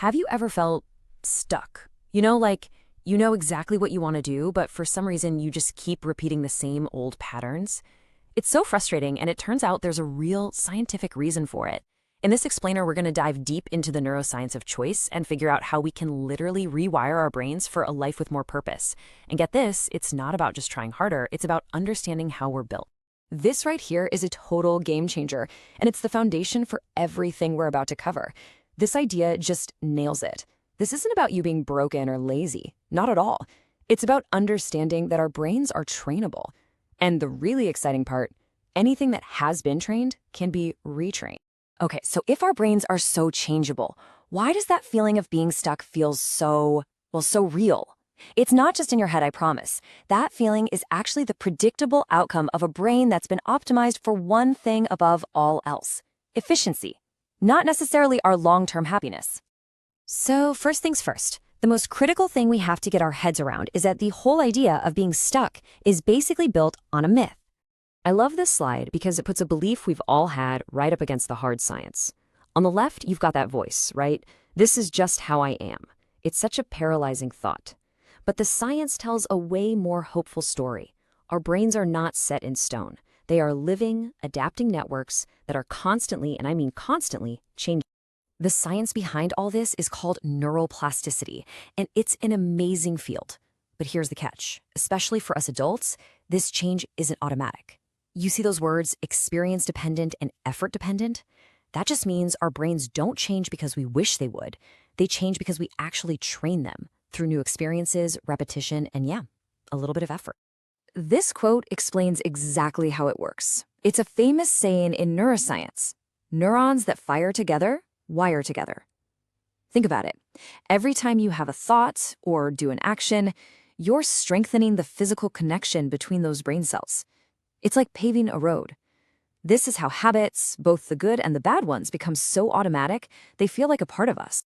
Have you ever felt stuck? You know exactly what you want to do, but for some reason you just keep repeating the same old patterns? It's so frustrating, and it turns out there's a real scientific reason for it. In this explainer, we're going to dive deep into the neuroscience of choice and figure out how we can literally rewire our brains for a life with more purpose. And get this, it's not about just trying harder, it's about understanding how we're built. This right here is a total game changer, and it's the foundation for everything we're about to cover. This idea just nails it. This isn't about you being broken or lazy, not at all. It's about understanding that our brains are trainable. And the really exciting part, anything that has been trained can be retrained. Okay, so if our brains are so changeable, why does that feeling of being stuck feel so real? It's not just in your head, I promise. That feeling is actually the predictable outcome of a brain that's been optimized for one thing above all else: efficiency, not necessarily our long-term happiness. So first things first, the most critical thing we have to get our heads around is that the whole idea of being stuck is basically built on a myth. I love this slide because it puts a belief we've all had right up against the hard science. On the left, you've got that voice, right? This is just how I am. It's such a paralyzing thought. But the science tells a way more hopeful story. Our brains are not set in stone. They are living, adapting networks that are constantly, and I mean constantly, changing. The science behind all this is called neuroplasticity, and it's an amazing field. But here's the catch. Especially for us adults, this change isn't automatic. You see those words, experience-dependent and effort-dependent? That just means our brains don't change because we wish they would. They change because we actually train them through new experiences, repetition, and a little bit of effort. This quote explains exactly how it works. It's a famous saying in neuroscience: neurons that fire together, wire together. Think about it. Every time you have a thought or do an action, you're strengthening the physical connection between those brain cells. It's like paving a road. This is how habits, both the good and the bad ones, become so automatic, they feel like a part of us.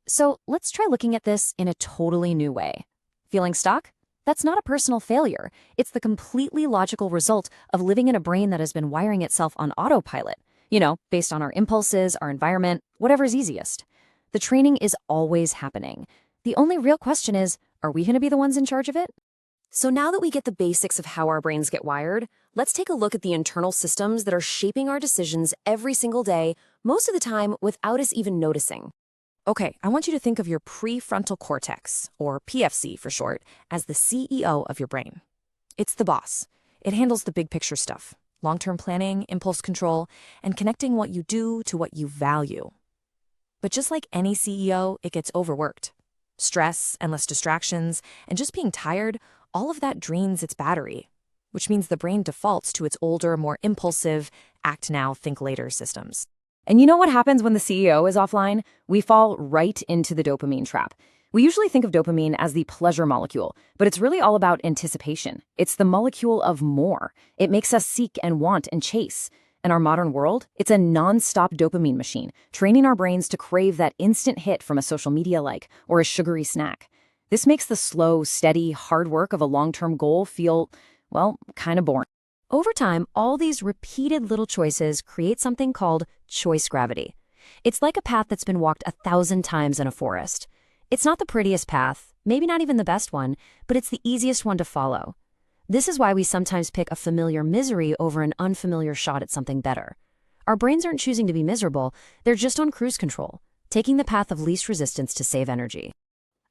So let's try looking at this in a totally new way. Feeling stuck? That's not a personal failure. It's the completely logical result of living in a brain that has been wiring itself on autopilot, based on our impulses, our environment, whatever's easiest. The training is always happening. The only real question is, are we going to be the ones in charge of it? So now that we get the basics of how our brains get wired, let's take a look at the internal systems that are shaping our decisions every single day, most of the time without us even noticing. Okay, I want you to think of your prefrontal cortex, or PFC for short, as the CEO of your brain. It's the boss. It handles the big picture stuff: long-term planning, impulse control, and connecting what you do to what you value. But just like any CEO, it gets overworked. Stress, endless distractions, and just being tired, all of that drains its battery, which means the brain defaults to its older, more impulsive, act now, think later systems. And you know what happens when the CEO is offline? We fall right into the dopamine trap. We usually think of dopamine as the pleasure molecule, but it's really all about anticipation. It's the molecule of more. It makes us seek and want and chase. In our modern world, it's a non-stop dopamine machine, training our brains to crave that instant hit from a social media like or a sugary snack. This makes the slow, steady, hard work of a long-term goal feel, kind of boring. Over time, all these repeated little choices create something called choice gravity. It's like a path that's been walked 1,000 times in a forest. It's not the prettiest path, maybe not even the best one, but it's the easiest one to follow. This is why we sometimes pick a familiar misery over an unfamiliar shot at something better. Our brains aren't choosing to be miserable, they're just on cruise control, taking the path of least resistance to save energy.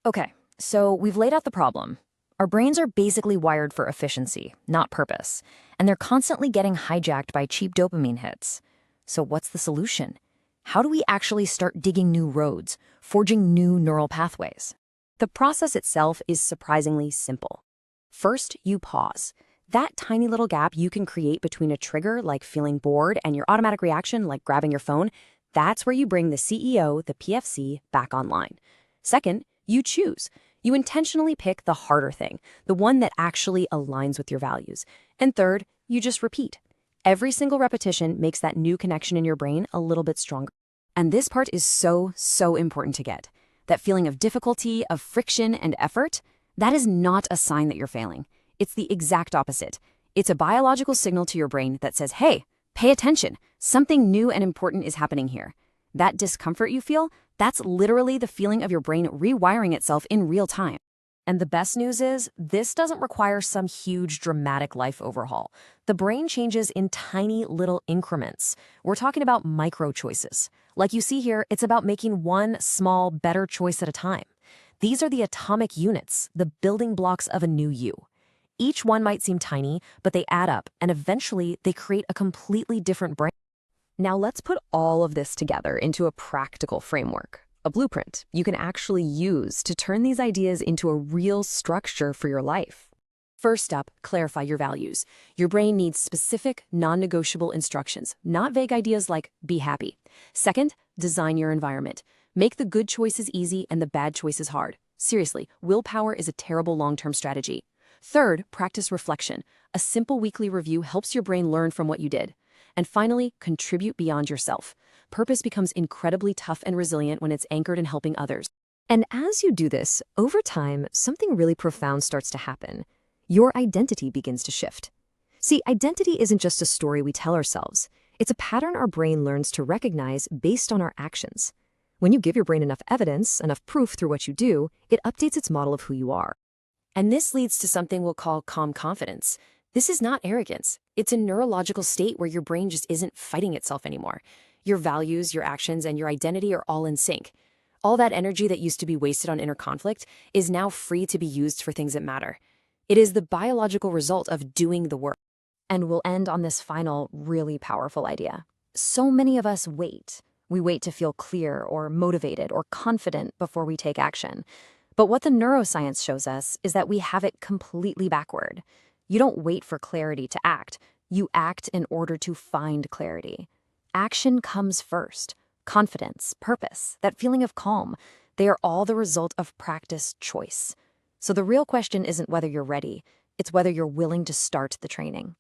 Okay, so we've laid out the problem. Our brains are basically wired for efficiency, not purpose, and they're constantly getting hijacked by cheap dopamine hits. So what's the solution? How do we actually start digging new roads, forging new neural pathways? The process itself is surprisingly simple. First, you pause. That tiny little gap you can create between a trigger like feeling bored and your automatic reaction like grabbing your phone, that's where you bring the CEO, the PFC, back online. Second, you choose. You intentionally pick the harder thing, the one that actually aligns with your values. And third, you just repeat. Every single repetition makes that new connection in your brain a little bit stronger. And this part is so important to get. That feeling of difficulty, of friction and effort, that is not a sign that you're failing. It's the exact opposite. It's a biological signal to your brain that says, hey, pay attention. Something new and important is happening here. That discomfort you feel, that's literally the feeling of your brain rewiring itself in real time. And the best news is, this doesn't require some huge dramatic life overhaul. The brain changes in tiny little increments. We're talking about micro choices. Like you see here, it's about making one small, better choice at a time. These are the atomic units, the building blocks of a new you. Each one might seem tiny, but they add up, and eventually they create a completely different brain. Now let's put all of this together into a practical framework, a blueprint you can actually use to turn these ideas into a real structure for your life. First up, clarify your values. Your brain needs specific, non-negotiable instructions, not vague ideas like be happy. Second, design your environment. Make the good choices easy and the bad choices hard. Seriously, willpower is a terrible long-term strategy. Third, practice reflection. A simple weekly review helps your brain learn from what you did. And finally, contribute beyond yourself. Purpose becomes incredibly tough and resilient when it's anchored in helping others. And as you do this, over time, something really profound starts to happen. Your identity begins to shift. See, identity isn't just a story we tell ourselves. It's a pattern our brain learns to recognize based on our actions. When you give your brain enough evidence, enough proof through what you do, it updates its model of who you are. And this leads to something we'll call calm confidence. This is not arrogance. It's a neurological state where your brain just isn't fighting itself anymore. Your values, your actions, and your identity are all in sync. All that energy that used to be wasted on inner conflict is now free to be used for things that matter. It is the biological result of doing the work. And we'll end on this final, really powerful idea. So many of us wait. We wait to feel clear or motivated or confident before we take action. But what the neuroscience shows us is that we have it completely backward. You don't wait for clarity to act. You act in order to find clarity. Action comes first. Confidence, purpose, that feeling of calm, they are all the result of practice choice. So the real question isn't whether you're ready, it's whether you're willing to start the training.